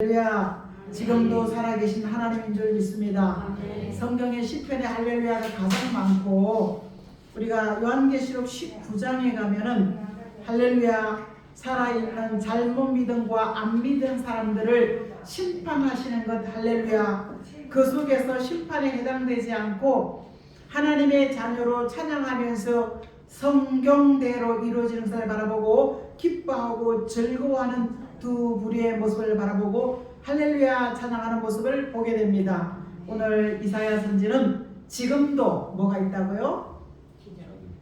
할렐루야. 지금도 살아계신 하나님인 줄 믿습니다. 성경의 시편에 할렐루야가 가장 많고, 우리가 요한계시록 19장에 가면은 할렐루야, 살아있는 잘못 믿음과 안 믿은 사람들을 심판하시는 것 할렐루야. 그 속에서 심판에 해당되지 않고 하나님의 자녀로 찬양하면서 성경대로 이루어지는 것을 바라보고 기뻐하고 즐거워하는 두 부류의 모습을 바라보고 할렐루야 찬양하는 모습을 보게 됩니다. 오늘 이사야 선지는 지금도 뭐가 있다고요?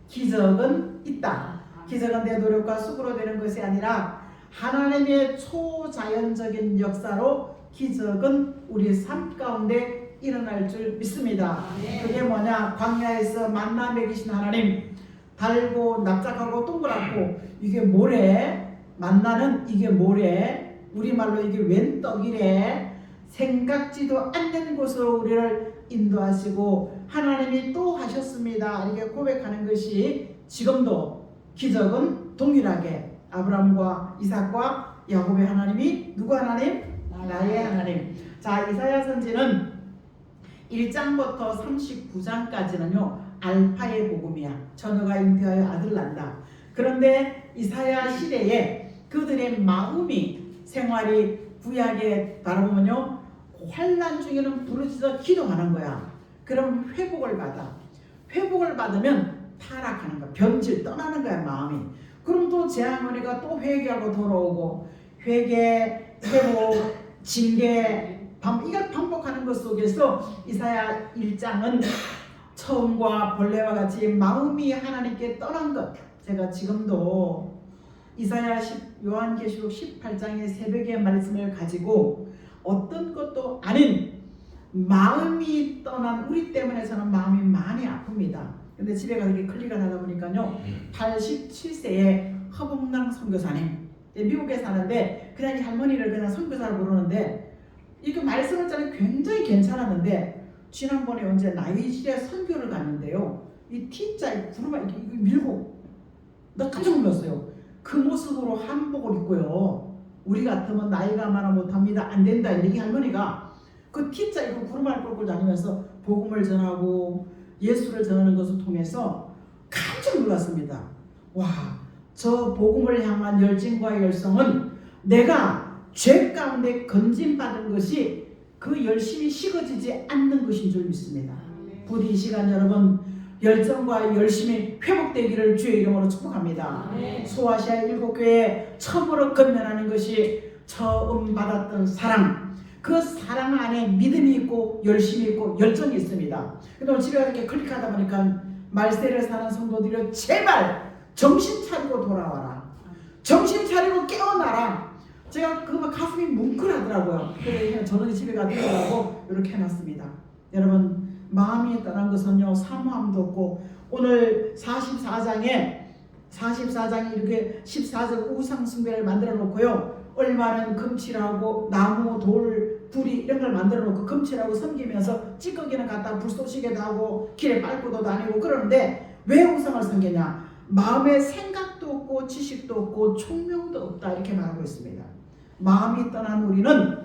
기적은 있다. 기적은 내 노력과 수고로 되는 것이 아니라 하나님의 초자연적인 역사로 기적은 우리 삶 가운데 일어날 줄 믿습니다. 그게 뭐냐? 광야에서 만나 먹이신 하나님, 달고 납작하고 동그랗고 이게 뭐래? 만나는 이게 뭐래? 우리말로 이게 웬 떡이래? 생각지도 않는 곳으로 우리를 인도하시고 하나님이 또 하셨습니다. 이렇게 고백하는 것이 지금도 기적은 동일하게 아브라함과 이삭과 야곱의 하나님이 누구 하나님? 나의 하나님. 자, 이사야 선지는 1장부터 39장까지는요 알파의 복음이야. 처녀가 잉태하여 아들 난다. 그런데 이사야 시대에 그들의 마음이 생활이 구약에 바라보면요 환난 중에는 부르짖어 기도하는 거야. 그럼 회복을 받아. 회복을 받으면 타락하는 거야. 변질 떠나는 거야 마음이. 그럼 또 재앙원이가 또 회개하고 돌아오고 회개, 회복, 징계 이걸 반복하는 것 속에서 이사야 1장은 처음과 본래와 같이 마음이 하나님께 떠난 것. 제가 지금도 이사야 요한계시록 18장의 새벽의 말씀을 가지고 어떤 것도 아닌 마음이 떠난 우리 때문에 저는 마음이 많이 아픕니다. 근데 집에 가서 이렇게 클릭을 하다 보니까요 87세의 허봉랑 선교사님, 미국에 사는데 그냥 이 할머니를 그냥 선교사로 부르는데 이렇게 말씀을 짜니 굉장히 괜찮았는데 지난번에 언제 나이지리아 선교를 갔는데요 이 T자에 구름을 이렇게 밀고 나 깜짝 놀랐어요. 그 모습으로 한복을 입고요. 우리 같으면 나이가 많아 못합니다. 안 된다. 이 할머니가 그 T자 입고 구름을 끌고 다니면서 복음을 전하고 예수를 전하는 것을 통해서 깜짝 놀랐습니다. 와, 저 복음을 향한 열정과 열성은 내가 죄 가운데 건진받은 것이 그 열심이 식어지지 않는 것인 줄 믿습니다. 부디 이 시간 여러분 열정과 열심이 회복되기를 주의 이름으로 축복합니다. 소아시아 7교회에 처음으로 건면하는 것이 처음 받았던 사랑, 그 사랑 안에 믿음이 있고 열심이 있고 열정이 있습니다. 그럼 집에 이렇게 클릭하다 보니까 말세를 사는 성도들이 제발 정신 차리고 돌아와라. 정신 차리고 깨어나라. 제가 그거 가슴이 뭉클하더라고요. 그래서 저는 집에 가더라고 이렇게 해놨습니다. 여러분 마음이 떠난 것은요 사모함도 없고 오늘 44장에 이렇게 14절 우상 숭배를 만들어 놓고요 얼마는 금칠하고 나무 돌 불이 이런 걸 만들어 놓고 금칠하고 섬기면서 찌꺼기는 갖다 불쏘시개도 하고 길에 빨고도 다니고 그러는데 왜 우상을 섬기냐? 마음에 생각도 없고 지식도 없고 총명도 없다 이렇게 말하고 있습니다. 마음이 떠난 우리는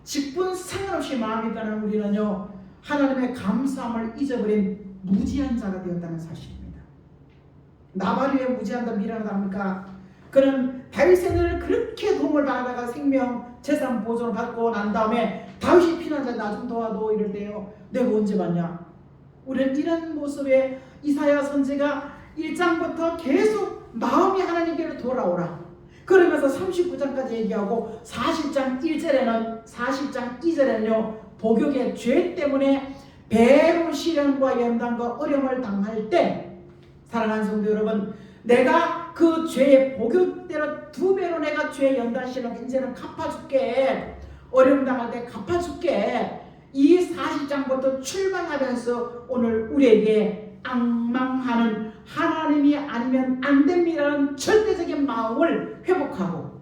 직분 상관없이 마음이 떠난 우리는요 하나님의 감사함을 잊어버린 무지한 자가 되었다는 사실입니다. 나발이 왜 무지한다 미련하다 합니까? 그는 다윗을 그렇게 도움을 받다가 생명 재산 보존을 받고 난 다음에 다윗이 피난자 나 좀 도와도 이럴 때요 내가 언제 봤냐? 우리는 이런 모습에 이사야 선지가 1장부터 계속 마음이 하나님께로 돌아오라 그러면서 39장까지 얘기하고 40장 2절에는요 복역의 죄 때문에 배로 시련과 연단과 어려움을 당할 때 사랑하는 성도 여러분 내가 그 죄의 복역대로 2배로 내가 죄의 연단 시련 이제는 갚아줄게. 어려움 당할 때 갚아줄게. 이 40장부터 출발하면서 오늘 우리에게 앙망하는 하나님이 아니면 안 됩니다라는 절대적인 마음을 회복하고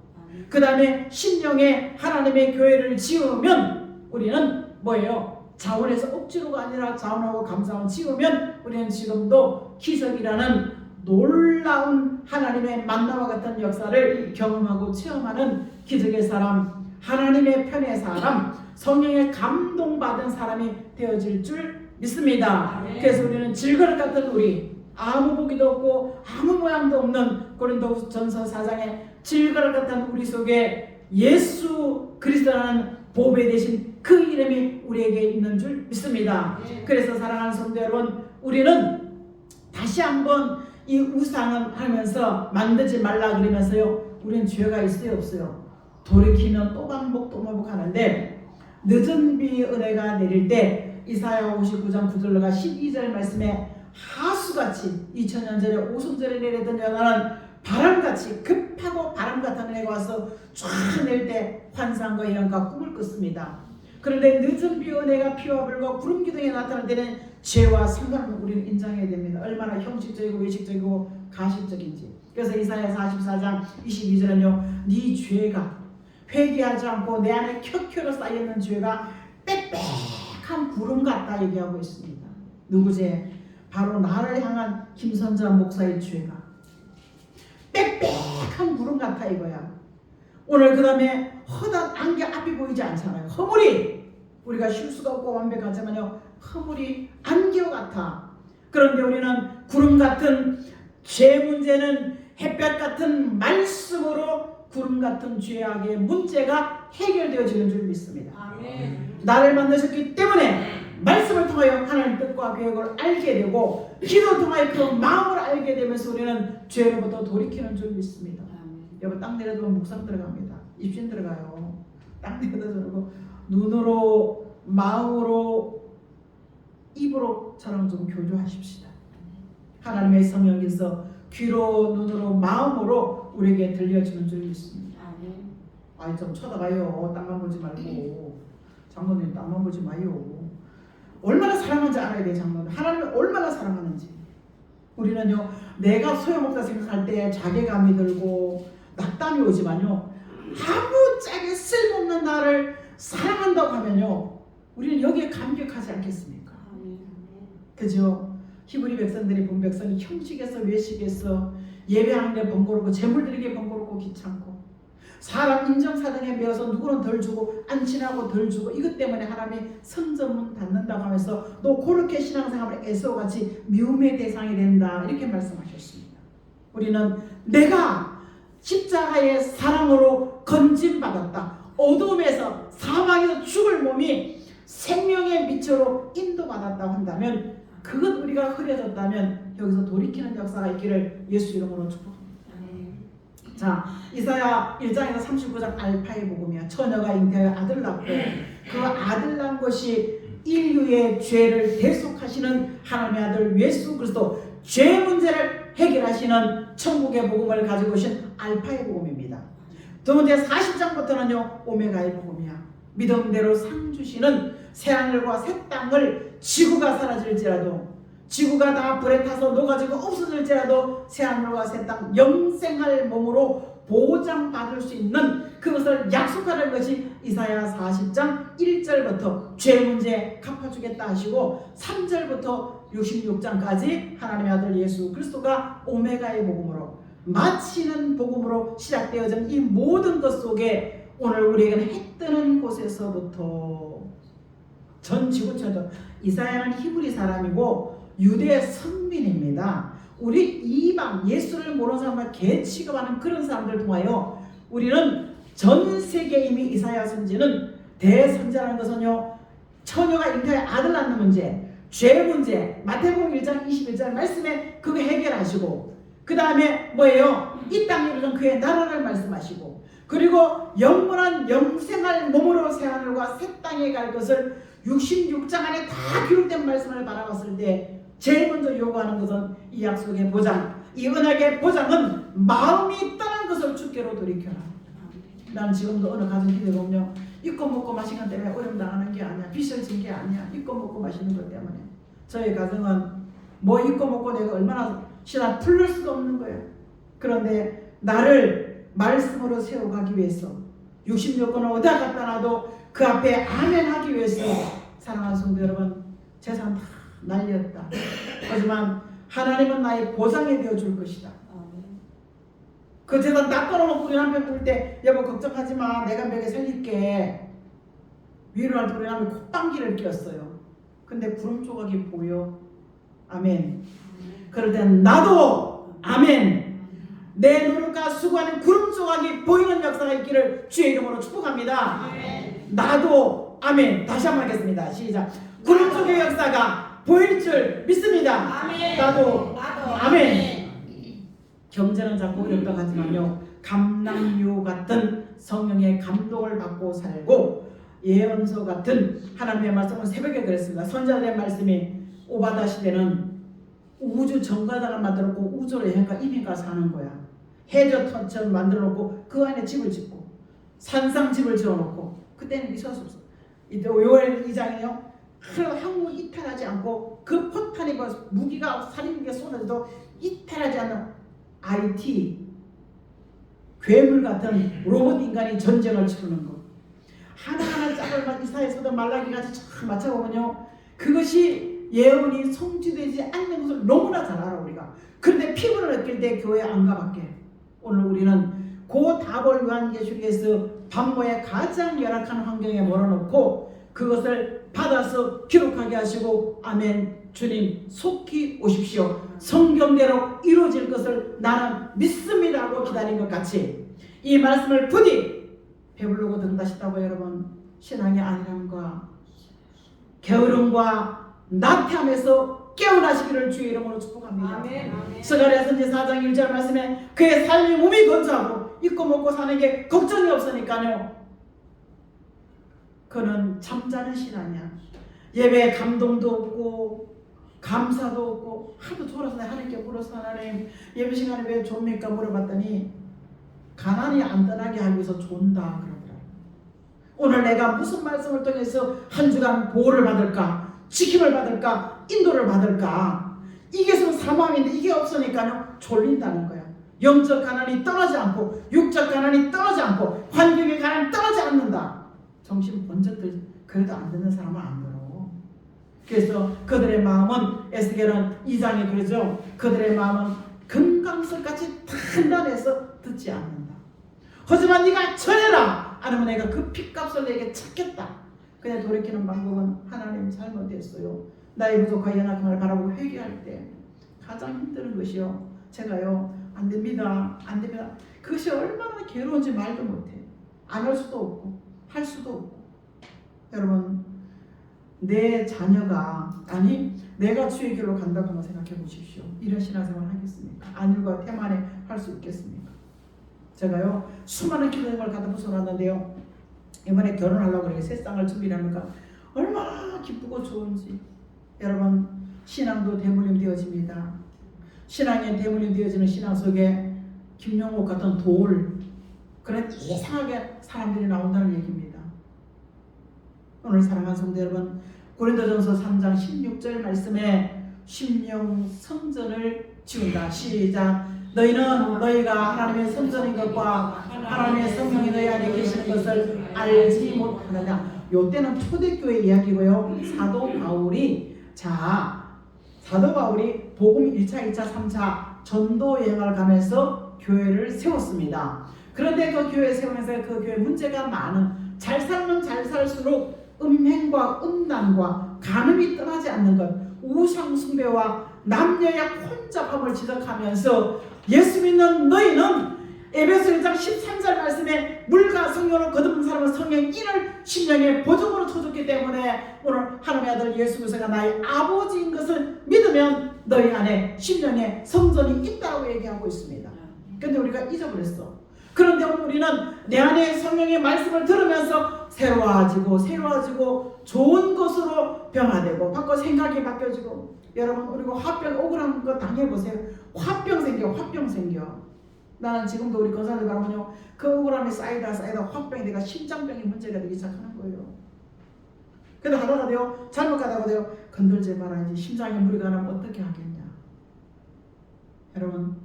그 다음에 신령의 하나님의 교회를 지으면 우리는 뭐예요? 자원에서 억지로가 아니라 자원하고 감사하고 지으면 우리는 지금도 기적이라는 놀라운 하나님의 만나와 같은 역사를 경험하고 체험하는 기적의 사람 하나님의 편의 사람, 성령의 감동받은 사람이 되어질 줄 믿습니다. 그래서 우리는 질그릇 같은 우리, 아무 보기도 없고 아무 모양도 없는 고린도전서 4장의 질그릇 같은 우리 속에 예수 그리스도라는 보배 되신 그 이름이 우리에게 있는 줄 믿습니다. 그래서 사랑하는 성도 여러분, 우리는 다시 한번 이 우상을 하면서 만들지 말라 그러면서요, 우리는 죄가 있어요 없어요? 돌이키면 또 반복하는데, 늦은 비 은혜가 내릴 때 이사야 59장 9절과 12절 말씀에 하수같이 2000년 전에 오순절에 내리던 연하는 바람같이, 급하고 바람 같은 은혜가 와서 쫙 낼 때 환상과 예언과 꿈을 꿨습니다. 그런데 늦은 비 은혜가 피와 불과 구름 기둥에 나타날 때는 죄와 상관을 우리는 인정해야 됩니다. 얼마나 형식적이고 외식적이고 가식적인지. 그래서 이사야 44장 22절은요, 네 죄가 회개하지 않고 내 안에 켜켜로 쌓여있는 죄가 빽빽한 구름 같다 얘기하고 있습니다. 누구제? 바로 나를 향한 김선자 목사의 죄가 빽빽한 구름 같아 이거야. 오늘 그 다음에 허단 안개 앞이 보이지 않잖아요. 허물이, 우리가 실수가 없고 완벽하지만요, 허물이 안개와 같아. 그런데 우리는 구름 같은 죄 문제는 햇볕 같은 말씀으로 구름 같은 죄악의 문제가 해결되어지는 줄 믿습니다. 아멘. 나를 만드셨기 때문에 말씀을 통하여 하나님 뜻과 계획을 알게 되고, 기도를 통하여 그 마음을 알게 되면서 우리는 죄로부터 돌이키는 줄 믿습니다. 여러분, 땅 내려도 묵상 들어갑니다. 입신 들어가요. 땅 내려도 저러고 눈으로, 마음으로, 입으로처럼 좀 교조하십시다. 하나님의 성령께서 귀로, 눈으로, 마음으로 우리에게 들려주는 줄 믿습니다. 아니 좀 쳐다봐요. 땅만 보지 말고. 장로님 땅만 보지 마요. 얼마나 사랑하는지 알아야 돼. 장로님 하나님을 얼마나 사랑하는지. 우리는요, 내가 소용없다 생각할 때 자괴감이 들고 낙담이 오지만요, 아무짝에 쓸모없는 나를 사랑한다고 하면요, 우리는 여기에 감격하지 않겠습니까? 그죠? 히브리 백성들이 본 백성이 형식에서 외식에서 예배하는데 번거롭고 재물드리기에 번거롭고 귀찮고 사람 인정사정에 매어서 누구는 덜 주고 안 친하고 덜 주고, 이것 때문에 하나님이 성전문 닫는다고 하면서 너 그렇게 신앙생활을 에서같이 미움의 대상이 된다 이렇게 말씀하셨습니다. 우리는 내가 십자가의 사랑으로 건진받았다, 어둠에서 사망에서 죽을 몸이 생명의 빛으로 인도받았다고 한다면, 그것 우리가 흐려졌다면 여기서 돌이키는 역사가 있기를 예수 이름으로 축복합니다. 자, 이사야 1장에서 39장 알파의 복음이야. 처녀가 잉태하여 아들 낳고 그 아들 낳은 것이 인류의 죄를 대속하시는 하나님의 아들 예수 그리스도, 죄 문제를 해결하시는 천국의 복음을 가지고 오신 알파의 복음입니다. 두 번째 40장부터는요 오메가의 복음이야. 믿음대로 상 주시는 새하늘과 새 땅을, 지구가 사라질지라도, 지구가 다 불에 타서 녹아지고 없어질지라도 새하늘과 새 땅 영생할 몸으로 보장받을 수 있는 그것을 약속하는 것이 이사야 40장 1절부터 죄 문제 갚아주겠다 하시고 3절부터 66장까지 하나님의 아들 예수 그리스도가 오메가의 복음으로 마치는 복음으로 시작되어진 이 모든 것 속에 오늘 우리에게는 해 뜨는 곳에서부터 전 지구촌도, 이사야는 히브리 사람이고 유대 선민입니다. 우리 이방 예수를 모르는 사람을 개 취급하는 그런 사람들을 통하여 우리는 전 세계 이미 이사야 선지는 대선지라는 것은요, 처녀가 잉태하여 아들 낳는 문제, 죄 문제, 마태복음 1장 21절 말씀에 그거 해결하시고, 그 다음에 뭐예요? 이 땅에 이르는 그의 나라를 말씀하시고, 그리고 영원한 영생할 몸으로 새하늘과 새 땅에 갈 것을 66장 안에 다 기록된 말씀을 바라봤을 때 제일 먼저 요구하는 것은 이 약속의 보장, 이 언약의 보장은 마음이 떠난 것을 주께로 돌이켜라. 난 지금도 어느 가정 기대 보면 입고 먹고 마시는 것 때문에 어려움 당하는 게 아니야, 빚을 진 게 아니야, 입고 먹고 마시는 것 때문에. 저희 가정은 뭐 입고 먹고 내가 얼마나 신앙 풀릴 수도 없는 거예요. 그런데 나를 말씀으로 세워가기 위해서 60몇 권을 어디다 갖다 놔도 그 앞에 아멘 하기 위해서, 사랑하는 성도 여러분, 재산 다 날렸다. 하지만 하나님은 나의 보상이 되어줄 것이다. 그 재산 다 떨어놓고 우리 남편 부를 때 여보 걱정하지 마 내가 먹여 살릴게 위로할 때 우리 남편이 콧방귀를 뀌었어요. 근데 구름 조각이 보여. 아멘. 그럴 땐 나도 아멘 내 노력과 수고하는 구름 조각이 보이는 역사가 있기를 주의 이름으로 축복합니다. 아멘. 나도 아멘. 다시 한번 하겠습니다. 시작. 구름 속의 역사가 보일 줄 믿습니다. 아멘. 나도 아멘. 경제는 자꾸 어렵다고 하지만요 감람유 같은 성령의 감동을 받고 살고 예언서 같은 하나님의 말씀은 새벽에 그랬습니다. 선자들의 말씀이 오바다 시대는 우주 정가당을 만들었고 우주로 여행가 이민가 사는 거야. 해저터처럼 만들어놓고 그 안에 집을 짓고 산상 집을 지어놓고 그때는 있을 수 없어. 이때 요엘 2장이요 항구 이탈하지 않고 그 포탄이 무기가 살인무기가 쏟아져도 이탈하지 않는 IT 괴물 같은 로봇 인간이 전쟁을 치르는 거 하나하나 짝을 이사에서도 말라기까지 쫙 맞춰보면요 그것이 예언이 성취되지 않는 것을 너무나 잘 알아 우리가. 그런데 피부를 느낄 때 교회 안 가밖에. 오늘 우리는 그 답을 요한계시록에서 반모의 가장 열악한 환경에 몰아넣고 그것을 받아서 기록하게 하시고 아멘 주님 속히 오십시오. 성경대로 이루어질 것을 나는 믿습니다 하고 기다린 것 같이 이 말씀을 부디 배부르고 든다 싶다고 여러분 신앙의 안일함과 게으름과 나태함에서 깨어나시기를 주의 이름으로 축복합니다. 스가랴 선지 4장 1절 말씀에 그의 삶이 몸이 건조하고 입고 먹고 사는 게 걱정이 없으니까요 그는 잠자는 신앙이야. 예배에 감동도 없고 감사도 없고 하도 졸아서 하나님께 물어서 하나님 예배 시간에 왜 좁니까 물어봤더니 가난이 안 떠나게 하기 위해서 존다 그러더라고요. 오늘 내가 무슨 말씀을 통해서 한 주간 보호를 받을까 지킴을 받을까 인도를 받을까 이게 사마음인데 이게 없으니까요 졸린다는 거야. 영적 가난이 떠나지 않고 육적 가난이 떠나지 않고 환경의 가난이 떠나지 않는다. 정신 번쩍 들 그래도 안 듣는 사람은 안 들어. 그래서 그들의 마음은 에스겔은 2장에 그러죠. 그들의 마음은 금강석같이 단단해서 듣지 않는다. 하지만 네가 전해라 아니면 내가 그 핏값을 내게 찾겠다. 그냥 돌이키는 방법은 하나님 잘못했어요. 나의 부족과 연약함을 바라보고 회개할 때 가장 힘든 것이요 제가요 안 됩니다 안 됩니다 그것이 얼마나 괴로운지 말도 못해. 안 할 수도 없고 할 수도 없고 여러분 내 자녀가 아니 내가 주의 길로 간다고 한번 생각해 보십시오. 이런 신앙생활 하겠습니까? 안일과 태만에 할 수 있겠습니까? 제가요 수많은 기도행을 갖다 붙여놨는데요 이번에 결혼하려고 이렇게 새 쌍을 준비를 하니까 얼마나 기쁘고 좋은지. 여러분 신앙도 대물림 되어집니다. 신앙에 대물림 되어지는 신앙 속에 김용옥 같은 돌 그런 이상하게 사람들이 나온다는 얘기입니다. 오늘 사랑하는 성도 여러분 고린도전서 3장 16절 말씀에 심령 성전을 지운다. 시작. 너희는 너희가 하나님의 성전인 것과 하나님의 성령이 너희 안에 계시는 것을 알지 못하느냐. 요때는 초대교회 이야기고요. 사도 바울이 복음 1차, 2차, 3차 전도 여행을 가면서 교회를 세웠습니다. 그런데 그 교회 세우면서 그 교회 문제가 많은 잘 살면 잘 살수록 음행과 음란과 간음이 떠나지 않는 것 우상 숭배와 남녀의 혼잡함을 지적하면서 예수 믿는 너희는 에베소 1장 13절 말씀에 물과 성령으로 거듭난 사람은 성령 인을 심령에 보증으로 쳐줬기 때문에 오늘 하나님의 아들 예수 그리스도가 나의 아버지인 것을 믿으면 너희 안에 심령에 성전이 있다고 얘기하고 있습니다. 그런데 우리가 잊어버렸어. 그런데 오늘 우리는 내 안에 성령의 말씀을 들으면서 새로워지고 좋은 것으로 변화되고 바꿔 생각이 바뀌어지고 여러분 그리고 화병 억울한 거 당해보세요. 화병 생겨. 나는 지금도 우리 건사들 가면요 그 억울함이 쌓이다 화병이 내가 심장병이 문제가 되기 시작하는 거예요. 그래도 하다가도요 잘못 가다가도요 건들지 말아야지 심장에 무리가 나면 어떻게 하겠냐. 여러분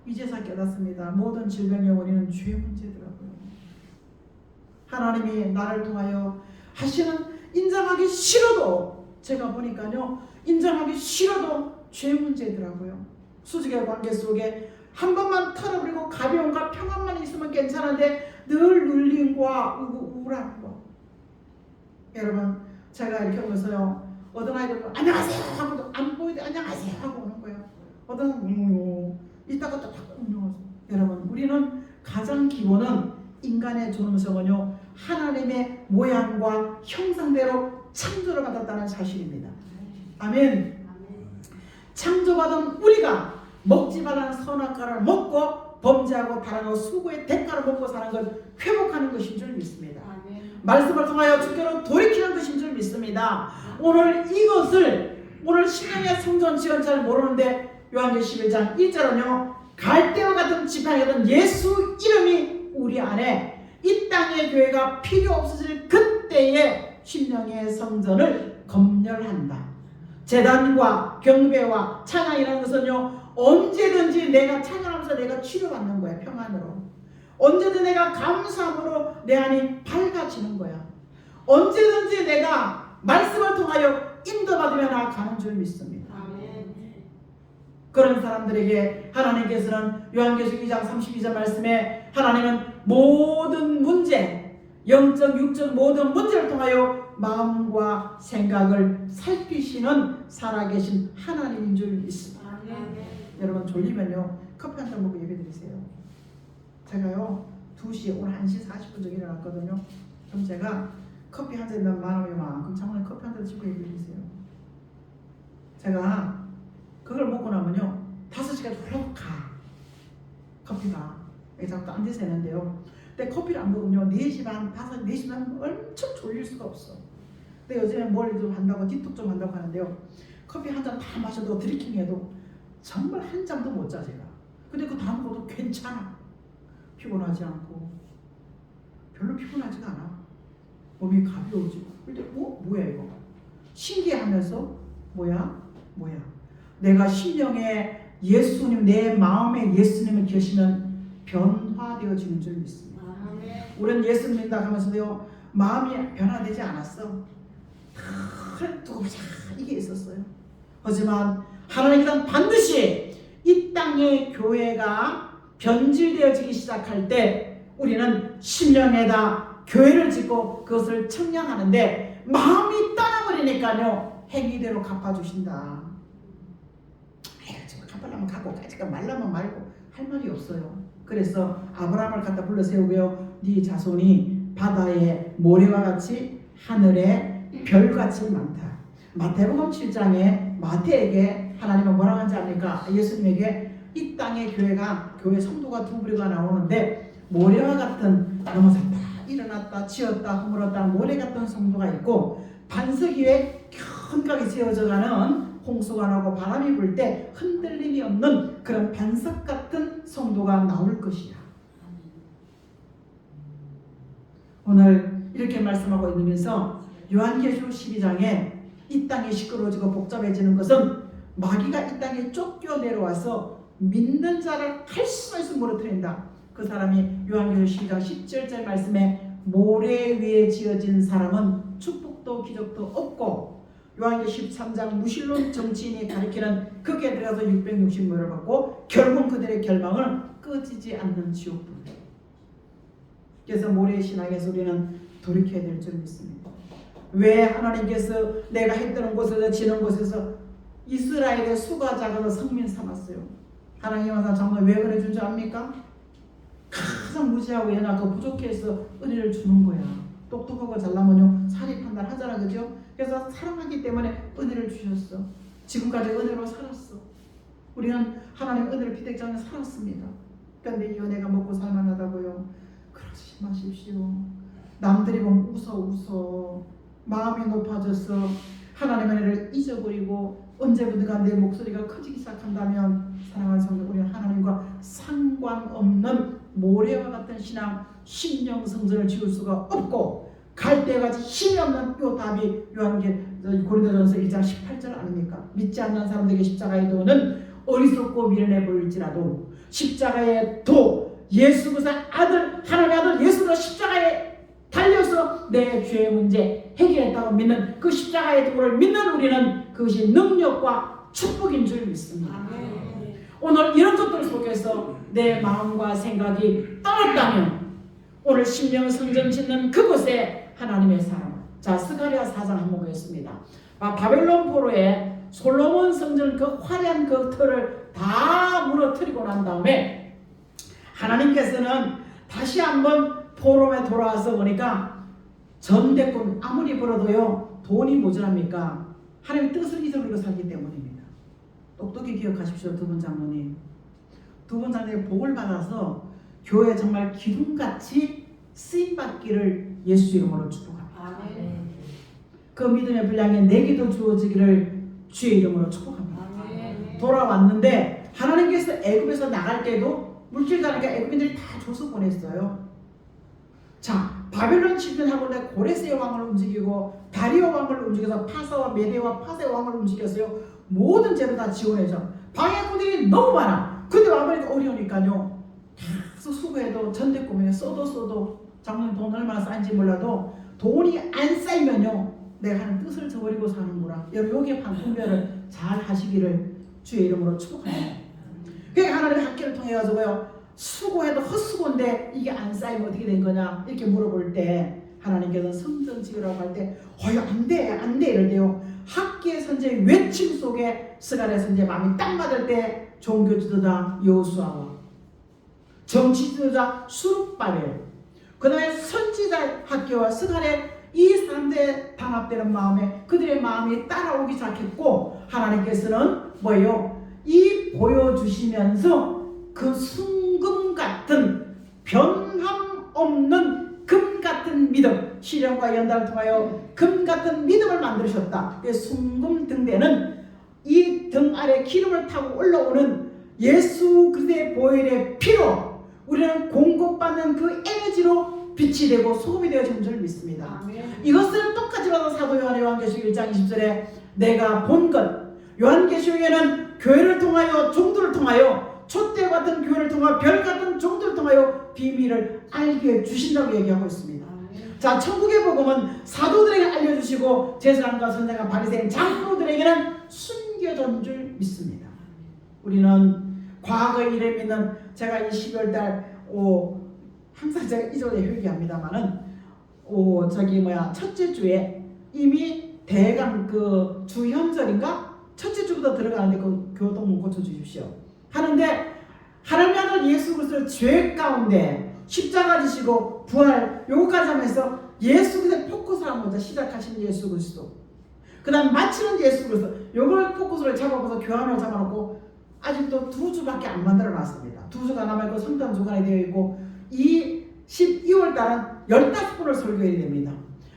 이제서 깨닫습니다. 모든 질병의 원인은 죄 문제더라고요. 하나님이 나를 통하여 하시는 인정하기 싫어도 제가 보니까요 인정하기 싫어도 죄 문제더라고요. 수직의 관계 속에 한 번만 털어버리고 가벼움과 평안만 있으면 괜찮은데 늘 눌림과 우울한 거. 여러분 제가 이렇게 오면서요 어떤 아이들은 안녕하세요 하고도 안 보이도 안녕하세요 하고 오는 거예요. 어떤 이따가 또 바꾸는. 여러분 우리는 가장 기본은 인간의 존엄성은요 하나님의 모양과 형상대로 창조를 받았다는 사실입니다. 아멘. 창조받은 우리가 먹지 말라는 선악과를 먹고 범죄하고 다른 수고의 대가를 먹고 사는 걸 회복하는 것인 줄 믿습니다. 말씀을 통하여 주께로 돌이키는 것인 줄 믿습니다. 오늘 이것을 오늘 신령의 성전 지은 잘 모르는데 요한계시록 11장 1절은요 갈대와 같은 지팡이던 예수 이름이 우리 안에 이 땅의 교회가 필요 없어질 그때에 신령의 성전을 검열한다. 제단과 경배와 찬양이라는 것은요 언제든지 내가 찬양하면서 내가 치료받는 거야. 평안으로 언제든지 내가 감사함으로 내 안이 밝아지는 거야. 언제든지 내가 말씀을 통하여 인도받으며 나아가는 줄 믿습니다. 그런 사람들에게 하나님께서는 요한계시록 2장 32절 말씀에 하나님은 모든 문제 영적 육적 모든 문제를 통하여 마음과 생각을 살피시는 살아계신 하나님인 줄 믿습니다. 여러분 졸리면요 커피 한 잔 먹고 예배 드리세요. 제가요 2시 오늘 1시 40분 전에 일어났거든요. 그럼 제가 커피 한 잔 만원이면 그럼 장모님 커피 한 잔 드시고 예배 드리세요. 제가 그걸 먹고 나면요 5시까지 훌쩍 가 커피가 자꾸 안 드세는데요. 근데 커피를 안 먹으면 4시 반, 4시 반 엄청 졸릴 수가 없어. 근데 요즘에 뭘 좀 한다고 디톡 좀 한다고 하는데요. 커피 한 잔 다 마셔도 드리킹해도 정말 한 잠도 못 자 제가. 근데 그 다음 것도 괜찮아. 피곤하지 않고 별로 피곤하지가 않아. 몸이 가벼워지고. 근데 뭐야 이거? 신기하면서 뭐야? 내가 심령에 예수님 내 마음에 예수님을 계시면 변화되어지는 줄 믿습니다. 우리는 예수 믿는다 하면서도요 마음이 변화되지 않았어. 다 두고 이게 있었어요. 하지만 하나님께서는 반드시 이 땅의 교회가 변질되어지기 시작할 때 우리는 심령에다 교회를 짓고 그것을 청량하는데 마음이 떠나버리니까요 행위대로 갚아주신다. 지금 갚으려면 갚고 말라면 말고 할 말이 없어요. 그래서 아브라함을 갖다 불러 세우고요 네 자손이 바다의 모래와 같이 하늘의 별같이 많다. 마태복음 7장에 마태에게 하나님은 뭐라고 하는지 압니까? 예수님에게 이 땅의 교회 성도가 두 부류가 나오는데 모래와 같은 넘어졌다 일어났다 치었다 허물었다 모래 같은 성도가 있고 반석 위에 견고하게 세워져가는 홍수가 나고 바람이 불 때 흔들림이 없는 그런 반석 같은 성도가 나올 것이야. 오늘 이렇게 말씀하고 있으면서 요한계시록 12장에 이 땅이 시끄러워지고 복잡해지는 것은 마귀가 이 땅에 쫓겨 내려와서 믿는 자를 할 수 있으면 무너뜨린다. 그 사람이 요한계시록 12장 17절 말씀에 모래 위에 지어진 사람은 축복도 기적도 없고 요한계시록 13장 무신론 정치인이 가리키는 거기에 들어가서 660모를 받고 결국 그들의 결망은 꺼지지 않는 지옥불. 그래서 모래의 신앙에서 우리는 돌이켜야 될 줄 믿습니다. 왜 하나님께서 내가 했던 곳에서 지는 곳에서 이스라엘의 수가 작은 성민 삼았어요? 하나님 항상 정말 왜 그래 준 줄 압니까? 가장 무지하고 연약하고 부족해서 은혜를 주는 거야. 똑똑하고 잘나면요 사리 판단하잖아, 그죠? 그래서 사랑하기 때문에 은혜를 주셨어. 지금까지 은혜로 살았어. 우리는 하나님 은혜를 피대장에 살았습니다. 그런데 이 은혜가 먹고 살만하다고요? 그러지 마십시오. 남들이 보면 웃어 마음이 높아져서 하나님의 은혜를 잊어버리고 언제부턴가 내 목소리가 커지기 시작한다면 사랑하는 성도, 우리는 하나님과 상관없는 모래와 같은 신앙 심령 성전을 지을 수가 없고 갈대같이 힘이 없는 요 답이 고린도전서 1장 18절 아닙니까? 믿지 않는 사람들에게 십자가의 도는 어리석고 미련해 보일지라도 십자가의 도 예수 그리스도의 아들 하나님의 아들 예수가 십자가에 달려서 내 죄의 문제 해결했다고 믿는 그 십자가의 도를 믿는 우리는 그것이 능력과 축복인 줄 믿습니다. 오늘 이런 것들 속에서 내 마음과 생각이 떠났다면 오늘 심령 성전 짓는 그곳에 하나님의 사람. 자, 스가랴 4장 한번 보겠습니다. 바벨론 포로에 솔로몬 성전 그 화려한 그 틀을 다 무너뜨리고 난 다음에 하나님께서는 다시 한번 포로에 돌아와서 보니까 전대꾼 아무리 벌어도요 돈이 모자랍니까? 하나님의 뜻을 잊어버리고 살기 때문입니다. 똑똑히 기억하십시오. 두 분 장로님. 두 분 장로님 복을 받아서 교회 정말 기둥같이 쓰임받기를 예수 이름으로 축복합니다. 아멘. 그 믿음의 분량에 내게도 주어지기를 주의 이름으로 축복합니다. 아멘. 돌아왔는데 하나님께서 애굽에서 나갈 때도 물길 가니까 애굽인들이 다 줘서 보냈어요. 자, 바벨론 침략하고 고레스의 왕을 움직이고 다리오 왕을 움직여서 파사와 메데와 파세 왕을 움직였어요. 모든 죄를 다 지원해줘. 방해꾼들이 너무 많아. 근데 와보니까 어려우니까요. 계속 수고해도 전대꿈에 써도 장모님 돈 얼마나 쌓인지 몰라도 돈이 안 쌓이면요 내가 하는 뜻을 저버리고 사는구나. 여러분 여기에 반품별을 잘 하시기를 주의 이름으로 축복합니다. 그러니까 하나님의 학교를 통해 가지고요 수고해도 헛수고인데 이게 안 쌓이면 어떻게 된 거냐 이렇게 물어볼 때 하나님께서는 성전 지으라고 할 때 안돼 이럴 때요 학계의 선제의 외침 속에 스가랴 선제의 마음이 딱 맞을 때 종교 지도자 여호수아와 정치 지도자 수룹바벨 그 다음에 선지자 학교와 스가랴 이 사람들의 단합되는 마음에 그들의 마음이 따라오기 시작했고 하나님께서는 뭐예요? 이 보여주시면서 그 순금 같은 변함 없는 금 같은 믿음 시련과 연단을 통하여 금 같은 믿음을 만드셨다. 순금 등대는 이 등 아래 기름을 타고 올라오는 예수 그리스도의 보혈의 피로 우리는 공급받는 그 에너지로 빛이 되고 소금이 되어지는 줄 믿습니다. 이것을 똑같이 받은 사도 요한의 요한계시록 1장 20절에 내가 본 것 요한계시록에는 교회를 통하여 종들을 통하여 촛대 같은 교회를 통하여 별 같은 종들을 통하여 비밀을 알게 주신다고 얘기하고 있습니다. 자, 천국의 복음은 사도들에게 알려주시고 제사장과 선생과 바리새인 장로들에게는 숨겨진 줄 믿습니다. 우리는 과거 일을 믿는 제가 이 12월달 항상 제가 이 절에 회개합니다만은 첫째 주에 이미 대강 그 주현절인가 첫째 주부터 들어가는데 그 교동 고쳐 주십시오 하는데 하나님의 아들 예수 그리스도를 죄 가운데 십자가 지시고 부활 요거까지 하면서 예수 그리스도의 포커스를 먼저 시작하신 예수 그리스도 그 다음 마치는 예수 그리스도 요걸 포커스를 잡아서 교환을 잡아놓고 아직도 2주밖에 안 만들어 놨습니다. 2주가 남아있고 성탄 주간에 되어 있고 이 12월 달은 15분을 설교해야 됩니다.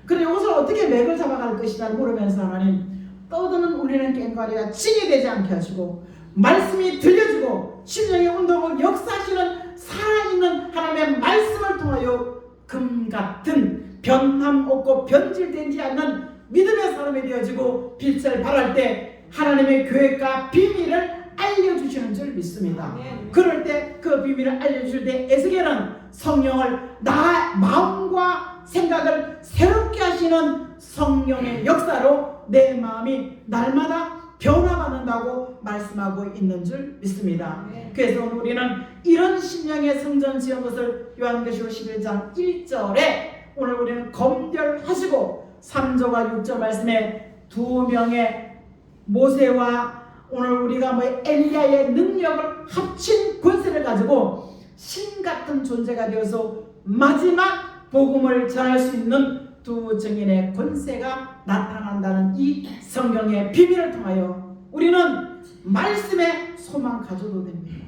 그런데 이것을 어떻게 맥을 잡아갈 것이냐 물으면서 하나님 떠드는 울리는 꽹과리가 징이 되지 않게 하시고 말씀이 들려주고 심령의 운동을 역사하시는 살아있는 하나님의 말씀을 통하여 금같은 변함 없고 변질되지 않는 믿음의 사람이 되어지고 빛을 발할 때 하나님의 계획과 비밀을 알려주시는 줄 믿습니다. 그럴 때 그 비밀을 알려주실 때 에스겔은 성령을 나 마음과 생각을 새롭게 하시는 성령의 역사로 내 마음이 날마다 변화받는다고 말씀하고 있는 줄 믿습니다. 그래서 오늘 우리는 이런 심령의 성전 지은 것을 요한계시록 11장 1절에 오늘 우리는 검열하시고 3절과 6절 말씀에 2명의 모세와 오늘 우리가 엘리야의 능력을 합친 권세를 가지고 신같은 존재가 되어서 마지막 복음을 전할 수 있는 두 증인의 권세가 나타난다는 이 성경의 비밀을 통하여 우리는 말씀의 소망 가져도 됩니다.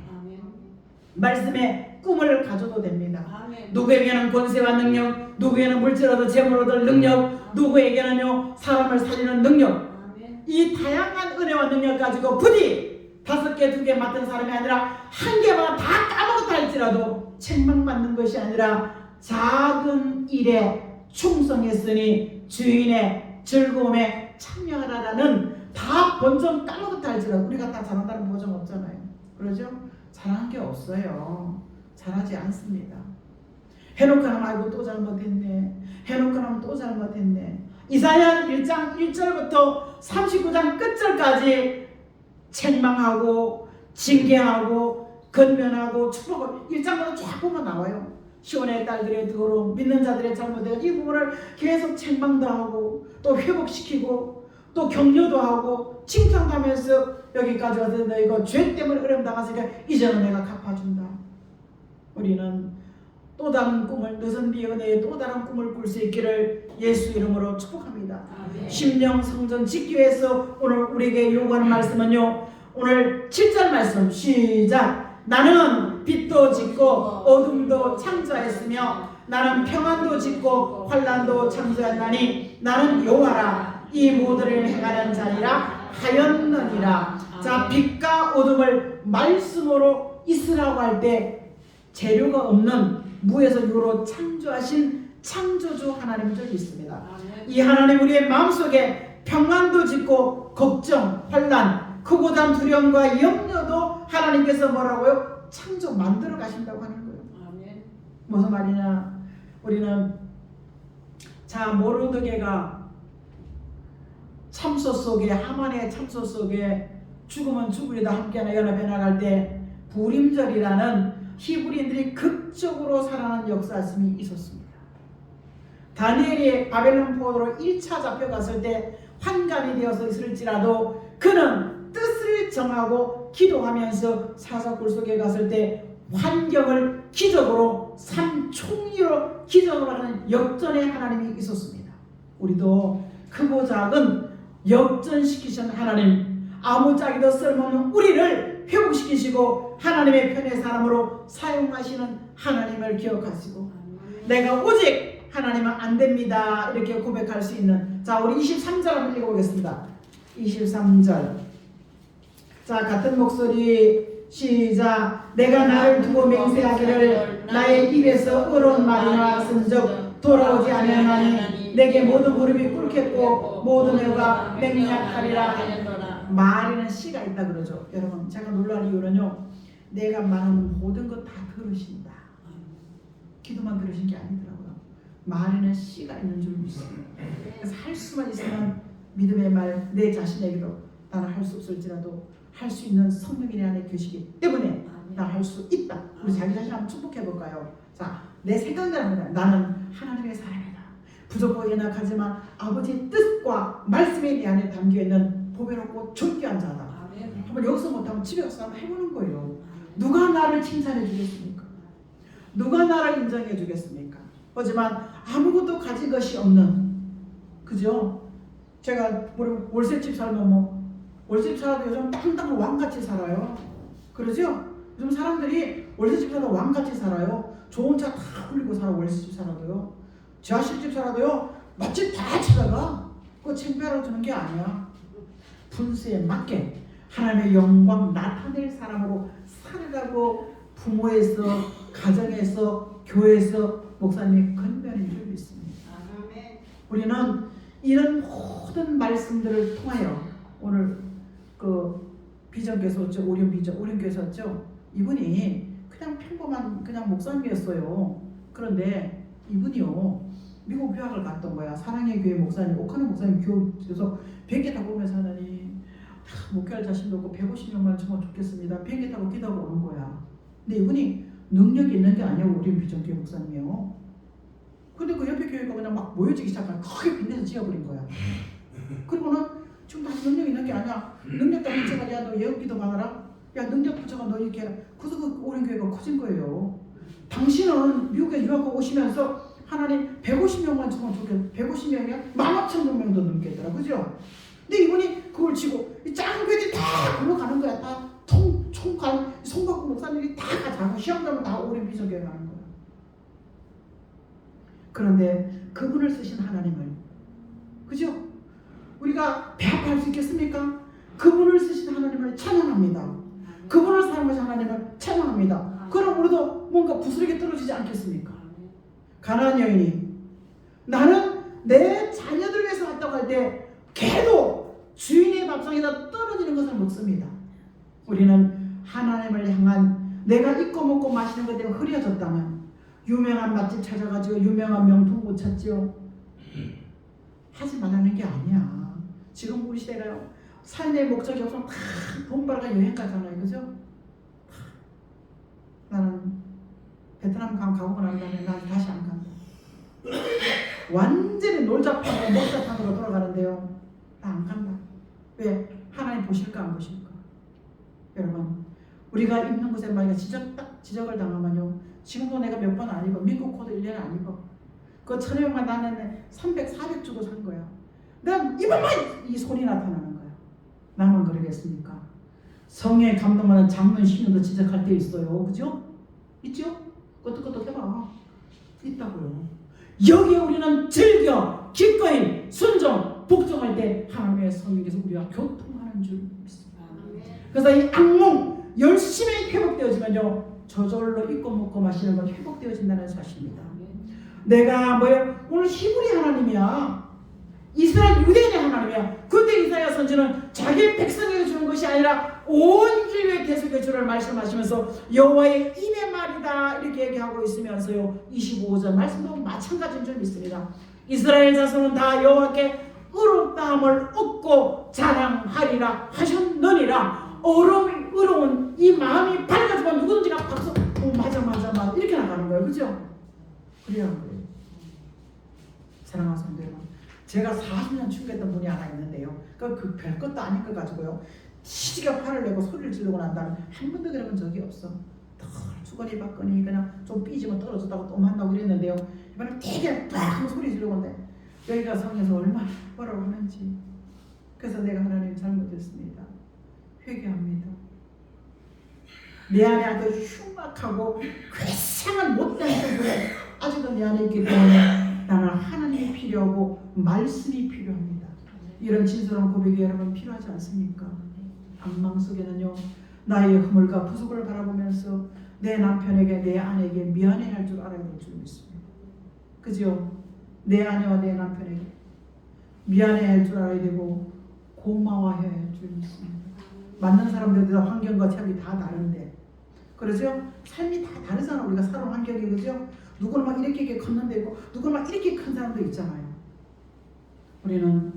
말씀의 꿈을 가져도 됩니다. 누구에게는 권세와 능력, 누구에게는 물질 얻어 재물 얻을 능력, 누구에게는요 사람을 살리는 능력, 이 다양한 은혜와 능력 가지고 부디 5개, 2개 맡은 사람이 아니라 1개만 다 까먹었다 할지라도 책망받는 것이 아니라 작은 일에 충성했으니 주인의 즐거움에 참여하라라는 다 본전 까먹었다 할지라도 우리가 다 잘한다는 보장 없잖아요. 그러죠? 잘한 게 없어요. 잘하지 않습니다. 해놓고 나면 아이고 또 잘못했네. 해놓고 나면 또 잘못했네. 이사야 1장 1절부터 39장 끝절까지 책망하고 징계하고 건면하고 축복을 1장마다 쫙 보면 나와요. 시온의 딸들의 더러움, 믿는 자들의 잘못된 이 부분을 계속 책망도 하고 또 회복시키고 또 격려도 하고 칭찬도 하면서 여기까지 와서 너희가 죄 때문에 어려움 당했으니까 이제는 내가 갚아준다. 우리는 또 다른 꿈을, 늦은 비 은혜의 또 다른 꿈을 꿀 수 있기를 예수 이름으로 축복합니다. 아멘. 심령 성전 짓기 위해서 오늘 우리에게 요구하는 말씀은요, 오늘 7절 말씀 시작. 나는 빛도 짓고 어둠도 창조하였으며 나는 평안도 짓고 환난도 창조하였나니 나는 여호와라 이 모두를 행하는 자리라 하였느니라. 자, 빛과 어둠을 말씀으로 있으라고 할 때 재료가 없는 무에서 유로 창조하신 창조주 하나님인 줄 믿습니다. 이 하나님 우리의 마음속에 평안도 짓고 걱정, 환난, 크고 단 두려움과 염려도 하나님께서 뭐라고요? 창조 만들어 가신다고 하는 거예요. 아멘. 무슨 말이냐? 우리는 자 모르드게가 참소 속에 하만의 참소 속에 죽으면 죽으리다 함께하나 연합해 나갈 때 부림절이라는 히브리인들이 극적으로 살아난 역사심이 있었습니다. 다니엘이 바벨론 포로로 1차 잡혀갔을 때 환관이 되어서 있을지라도 그는 뜻을 정하고 기도하면서 사사굴 속에 갔을 때 환경을 기적으로 삼총리로 기적으로 하는 역전의 하나님이 있었습니다. 우리도 크고 작은 역전시키신 하나님, 아무짝에도 쓸모없는 우리를 회복시키시고 하나님의 편의 사람으로 사용하시는 하나님을 기억하시고 내가 오직 하나님은 안 됩니다 이렇게 고백할 수 있는, 자 우리 23절 한번 읽어보겠습니다. 23절 자 같은 목소리 시작. 내가 나를 두고 맹세하기를 나의 입에서 의로운 말이 나왔은즉 돌아오지 아니하나니 내게 모든 무릎이 꿇겠고 모든 혀가 맹약하리라 하였노라. 말에는 씨가 있다 그러죠. 여러분 제가 놀라는 이유는요, 내가 말하는 모든 것 다 들으신다. 기도만 들으신 게 아니더라고요. 말에는 씨가 있는 줄 믿습니다. 그래서 할 수만 있으면 믿음의 말 내 자신에게도 나는 할 수 없을지라도 할 수 있는 성령이 내 안에 계시기 때문에 나 할 수 있다. 우리 자기 자신 한번 축복해 볼까요? 자, 내 생각대로 나는 하나님의 사람이다. 부족하고 연약하지만 아버지의 뜻과 말씀이 내 안에 담겨있는 보배롭고 존귀한 자다. 한번 여기서 못하면 집에 가서 한번 해보는 거예요. 누가 나를 칭찬해 주겠습니까? 누가 나를 인정해 주겠습니까? 하지만 아무것도 가진 것이 없는, 그죠? 제가 월세집 살면 뭐 월세집 살아도 요즘 땅땅 왕같이 살아요. 그러죠? 요즘 사람들이 월세집 살아도 왕같이 살아요. 좋은 차 다 굴리고 살아. 월세집 살아도요. 지하실집 살아도요. 맛집 다 찾아가. 그거 창피하라고 주는 게 아니야. 분수에 맞게 하나님의 영광 나타낼 사람으로 살으라고 부모에서, 가정에서, 교회에서 목사님이 건면인 줄 믿습니다. 우리는 이런 모든 말씀들을 통하여 오늘 그 비전교사였죠. 오륜교사였죠. 이분이 그냥 평범한 그냥 목사님이었어요. 그런데 이분이요 미국 유학을 갔던 거야. 사랑의 교회 목사님, 오카노 목사님 교회에서 비행기 타고 오면서 하나님 목회할 자신도 없고 150명만 정말 좋겠습니다. 비행기 타고 기도하고 오는 거야. 근데 이분이 능력이 있는 게 아니에요. 우리 비전교회 목사님이요. 근데 그 옆에 교회가 그냥 막 모여지기 시작하면 크게 빚내서 지어버린 거야. 그리고는 지금 다시 능력 있는 게 아니야. 능력 다 붙여가 야 너 예언기도 막아라. 야 능력 붙여가 너 이렇게 해라. 그래서 그 오랜 교회가 커진 거예요. 당신은 미국에 유학 오시면서 하나님 150명만 정말 좋게 150명이야? 15,000명도 넘겠더라. 그죠? 근데 이분이 그걸 지고 이 작은 교회들이 다 굴러가는 거야. 다 총괄 송박구 목사님이 다 가자고 시험 가면 다 오랜 비전교회 가는 거야. 그런데 그분을 쓰신 하나님을, 그죠? 우리가 배합할 수 있겠습니까? 그분을 쓰신 하나님을 찬양합니다. 그분을 사용하신 하나님을 찬양합니다. 그럼 우리도 뭔가 부스러기 떨어지지 않겠습니까? 가나안 여인이 나는 내 자녀들 위해서 왔다고 할 때 걔도 주인의 밥상에다 떨어지는 것을 먹습니다. 우리는 하나님을 향한, 내가 입고 먹고 마시는 것 때문에 흐려졌다면 유명한 맛집 찾아가지고 유명한 명품 못 찾지요. 하지 말라는 게 아니야. 지금 우리 시대가요 삶의 목적이 없으면 다 돈 벌어가 여행 가잖아요. 그죠? 나는 베트남 가고 난 다음에 나 다시 안 간다. 완전히 놀자판으로 먹자판으로 돌아가는데요. 나 안 간다. 왜? 하나님 보실까 안 보실까? 여러분, 우리가 입는 것에 만약에 지적을 당하면요, 지금도 내가 몇 번 안 입어. 미국 코드 1년에 안 입어. 그 1,000원만 나는 300, 400 주고 산 거야. 내가 입으면 이 손이 나타나는 거야. 나만 그러겠습니까? 성령의 감동하는 장로인 신령도 지적할 때 있어요. 그죠? 있죠? 끄떡끄떡 해봐. 있다고요. 여기에 우리는 즐겨 기꺼이 순종 복종할 때 하나님의 성령께서 우리와 교통하는 줄 믿습니다. 그래서 이 악몽 열심히 회복되어지면요, 저절로 입고 먹고 마시는 건 회복되어진다는 사실입니다. 내가 오늘 히브리 하나님이야, 이스라엘 유대인의 하나님이야. 그때 이사야 선지는 자기 백성에게 주는 것이 아니라 온 인류에 계속해 주를 말씀하시면서 여호와의 입의 말이다 이렇게 얘기하고 있으면서요, 25절 말씀도 마찬가지인 줄 믿습니다. 이스라엘 자손은 다 여호와께 의롭다함을 얻고 자랑하리라 하셨느니라. 의로운 이 마음이 밝아지면 누구든지가 박수 맞아 이렇게 나가는 거예요. 그죠? 그래야 하는 거예요. 사랑하는 성도 여러분, 제가 40년 충격했던 분이 하나 있는데요. 그 별것도 아닌 거 가지고요, 시지가 화를 내고 소리를 지르고 난 다음에 한 번도 그런 적이 없어. 덜 주거니 받거니 그냥 좀 삐지면 떨어졌다고 또 만나고 이랬는데요, 이번에 되게 팍 소리 지르고인데 여기가 성에서 얼마나 뭐라고 하는지. 그래서 내가 하나님 잘못했습니다, 회개합니다. 내 안에 아주 흉악하고 괴상한 못된 것들이 아직도 내 안에 있기 때문에 나는 하나님이 필요하고 말씀이 필요합니다. 이런 진솔한 고백이 여러분 필요하지 않습니까? 악망 속에는요, 나의 허물과 부족을 바라보면서 내 남편에게 내 아내에게 미안해 할 줄 알아야 될 줄 믿습니다. 그죠? 내 아내와 내 남편에게 미안해 할 줄 알아야 되고 고마워해야 할 줄 믿습니다. 맞는 사람들도 환경과 체력이 다 다른데, 그러죠? 삶이 다 다르잖아. 우리가 살아온 환경이. 그죠? 누구는 막 이렇게 컸는 데 있고 누구는 막 이렇게 큰 사람도 있잖아요. 우리는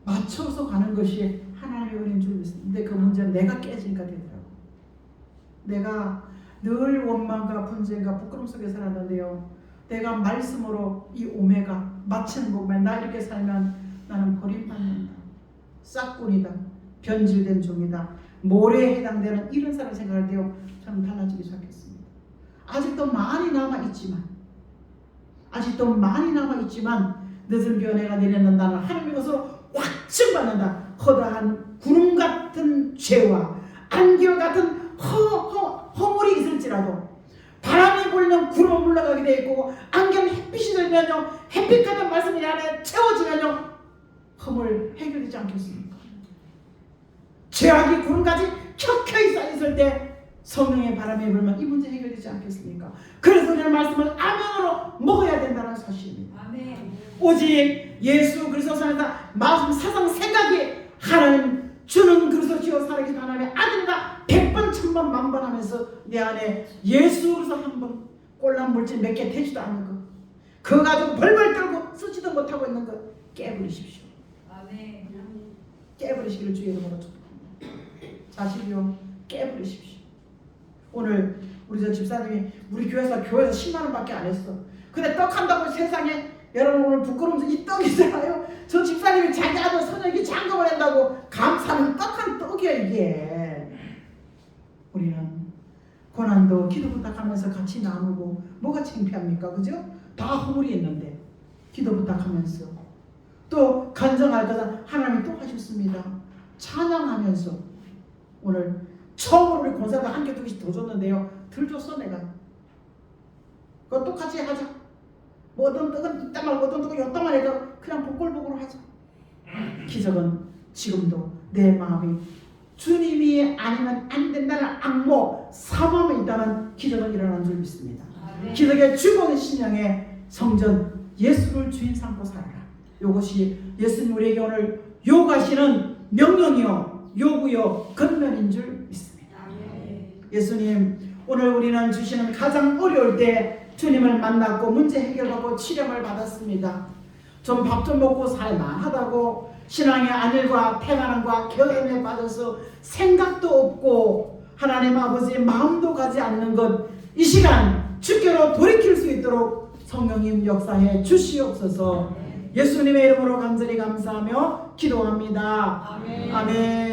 맞춰서 가는 것이 하나님의 은혜인 줄 믿습니다. 근데 그 문제는 내가 깨지니까 되더라고. 내가 늘 원망과 분쟁과 부끄럼 속에 살았는데요, 내가 말씀으로 이 오메가 마치는 복음에 나 이렇게 살면 나는 버림받는다, 싹군이다, 변질된 종이다, 모래에 해당되는 이런 사람 생각할 때요, 저는 달라지기 시작했습니다. 아직도 많이 남아있지만 늦은 변해가 내렸는다는 하나님의 것으로 확증받는다. 허다한 구름 같은 죄와 안개와 같은 허물이 있을지라도 바람이 불면 구름은 물러가게 되어 있고, 안개는 햇빛이 들면요, 햇빛 같은 말씀이 안에 채워지면요, 허물 해결되지 않겠습니까? 죄악이 구름까지 켜켜이 쌓였을 때 성령의 바람이 불면 이 문제 해결되지 않겠습니까? 그래서 우리는 말씀을 아멘으로 먹어야 된다는 사실입니다. 아멘. 오직 예수 그리스도 안에서 마음, 사상, 생각이 하나님 주는 그리스도 지어 살아계신 하나님의 아들이다 100번, 1000번, 만번 하면서 내 안에 예수 그리스도 한번 꼴랑 물질 몇 개 되지도 않는 것, 그거 가지고 벌벌 떨고 쓰지도 못하고 있는 것 깨버리십시오. 아멘. 깨버리시기를 주의 이름으로 축복합니다. 자식이요, 깨버리십시오. 오늘 우리 저 집사님이 우리 교회에서 10만 원밖에 안 했어. 근데 떡 한다고 세상에, 여러분 오늘 부끄러움서 이 떡이잖아요. 저 집사님이 자기 아들 선영이 장가를 한다고 감사는 떡 한 떡이야 이게. 우리는 고난도 기도 부탁하면서 같이 나누고 뭐가 창피합니까? 그죠? 다 허물이 있는데 기도 부탁하면서 또 간증할 것은 하나님이 또 하셨습니다. 찬양하면서 오늘 처음으로 우리 권사도 한 개 두 개씩 더 줬는데요, 덜 줬어 내가. 그거 똑같이 하자. 뭐 어떤 떡은 이따 말고 어떤 떡은 요따만 해도 그냥 보글보글 하자. 기적은 지금도 내 마음이 주님이 아니면 안 된다는 악몽, 사모함이 있다면 기적은 일어난 줄 믿습니다. 기적의 주권 신앙의 성전, 예수를 주인 삼고 살아라. 이것이 예수님 우리에게 오늘 요구하시는 명령이요, 요구요, 권면인 줄 믿습니다. 예수님 오늘 우리는 주시는 가장 어려울 때 주님을 만났고 문제 해결하고 치료를 받았습니다. 좀 밥 좀 먹고 살만하다고 신앙의 안일과 태만함과 게으름에 빠져서 생각도 없고 하나님 아버지의 마음도 가지 않는 것, 이 시간 주께로 돌이킬 수 있도록 성령님 역사해 주시옵소서. 예수님의 이름으로 간절히 감사하며 기도합니다. 아멘.